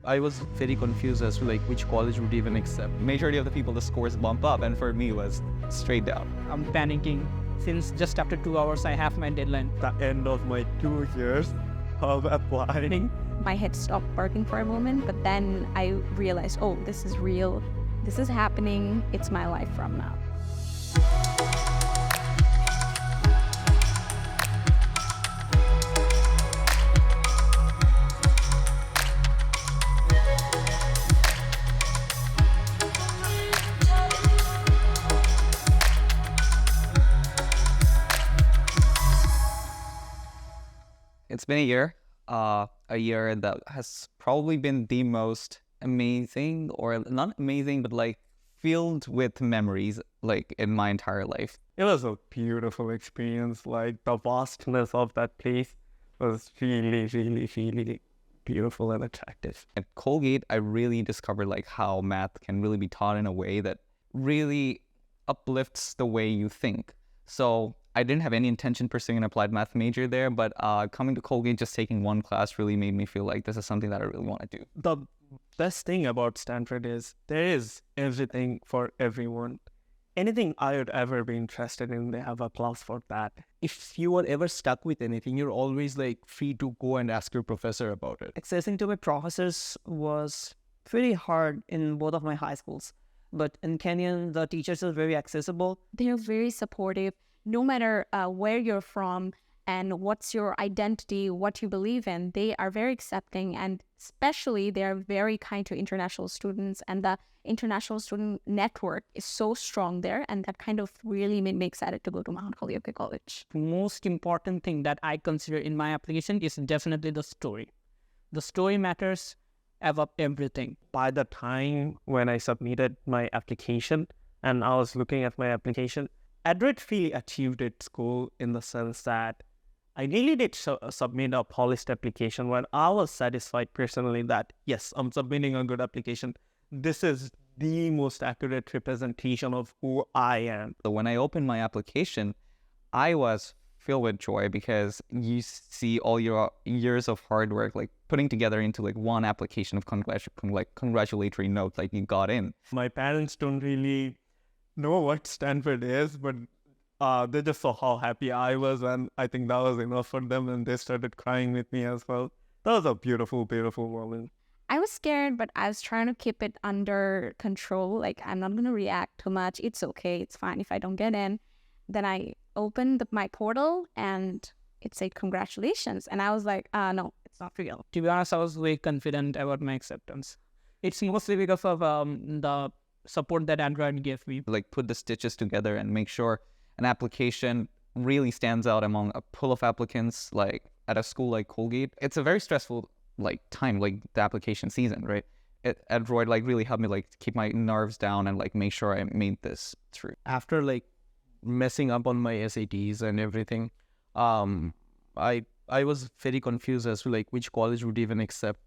I was very confused as to like which college would even accept. Majority of the people, the scores bump up, and for me, it was straight down. I'm panicking since just after 2 hours I have my deadline. The end of my 2 years of applying. My head stopped working for a moment, but then I realized, oh, this is real. This is happening. It's my life from now. It's been a year that has probably been the most amazing, or not amazing, but like filled with memories like in my entire life. It was a beautiful experience. Like the vastness of that place was really, really, really beautiful and attractive. At Colgate, I really discovered like how math can really be taught in a way that really uplifts the way you think. So I didn't have any intention pursuing an applied math major there, but coming to Colgate, just taking one class really made me feel like this is something that I really want to do. The best thing about Stanford is there is everything for everyone. Anything I would ever be interested in, they have a class for that. If you are ever stuck with anything, you're always like free to go and ask your professor about it. Accessing to my professors was pretty hard in both of my high schools. But in Kenyan, the teachers are very accessible. They're very supportive, no matter where you're from and what's your identity, what you believe in. They are very accepting, and especially they are very kind to international students, and the international student network is so strong there, and that kind of really made me excited to go to Mount Holyoke College. Most important thing that I consider in my application is definitely the story. The story matters above everything. By the time when I submitted my application and I was looking at my application, Adroit really achieved its goal in the sense that I really did submit a polished application where I was satisfied personally that, yes, I'm submitting a good application. This is the most accurate representation of who I am. So when I opened my application, I was filled with joy because you see all your years of hard work like putting together into like one application of congratulatory note like you got in. My parents don't really know what Stanford is, but they just saw how happy I was, and I think that was enough for them, and they started crying with me as well. That was a beautiful, beautiful moment. I was scared, but I was trying to keep it under control. Like, I'm not going to react too much. It's okay. It's fine if I don't get in. Then I opened my portal and it said congratulations. And I was like, no, it's not real. To be honest, I was very confident about my acceptance. It's mostly because of the support that Adroit gave me. Like put the stitches together and make sure an application really stands out among a pool of applicants like at a school like Colgate. It's a very stressful like time, like the application season, right? Adroit like really helped me like keep my nerves down and like make sure I made this through. After like messing up on my SATs and everything, I was very confused as to like which college would even accept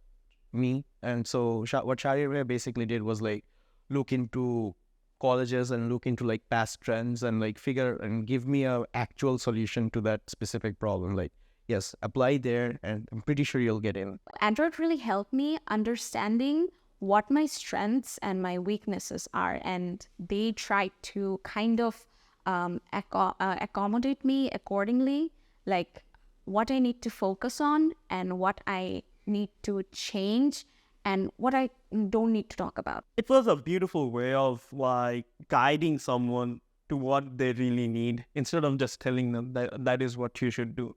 me. And so what Shahir basically did was like look into colleges and look into like past trends and like figure and give me a actual solution to that specific problem. Like, yes, apply there and I'm pretty sure you'll get in. Android really helped me understanding what my strengths and my weaknesses are, and they tried to kind of accommodate me accordingly, like what I need to focus on and what I need to change and what I don't need to talk about. It was a beautiful way of like guiding someone to what they really need instead of just telling them that that is what you should do.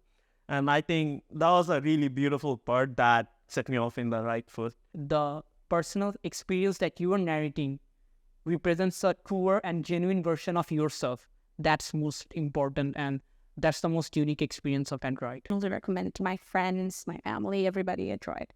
And I think that was a really beautiful part that set me off in the right foot. The personal experience that you are narrating represents a truer and genuine version of yourself. That's most important, and that's the most unique experience of Adroit. I really recommend it to my friends, my family, everybody at Adroit.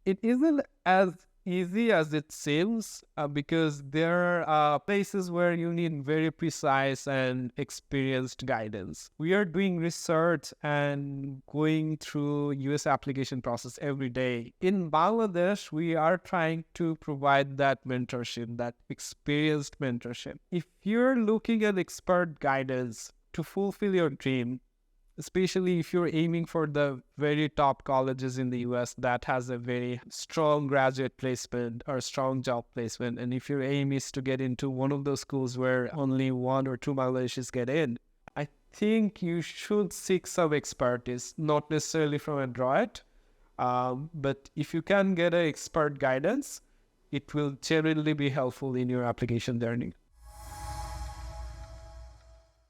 It isn't as easy as it seems because there are places where you need very precise and experienced guidance. We are doing research and going through US application process every day. In Bangladesh, we are trying to provide that mentorship, that experienced mentorship. If you're looking at expert guidance to fulfill your dream, especially if you're aiming for the very top colleges in the US that has a very strong graduate placement or strong job placement. And if your aim is to get into one of those schools where only 1 or 2 Bangladeshis get in, I think you should seek some expertise, not necessarily from Adroit, but if you can get an expert guidance, it will genuinely be helpful in your application journey.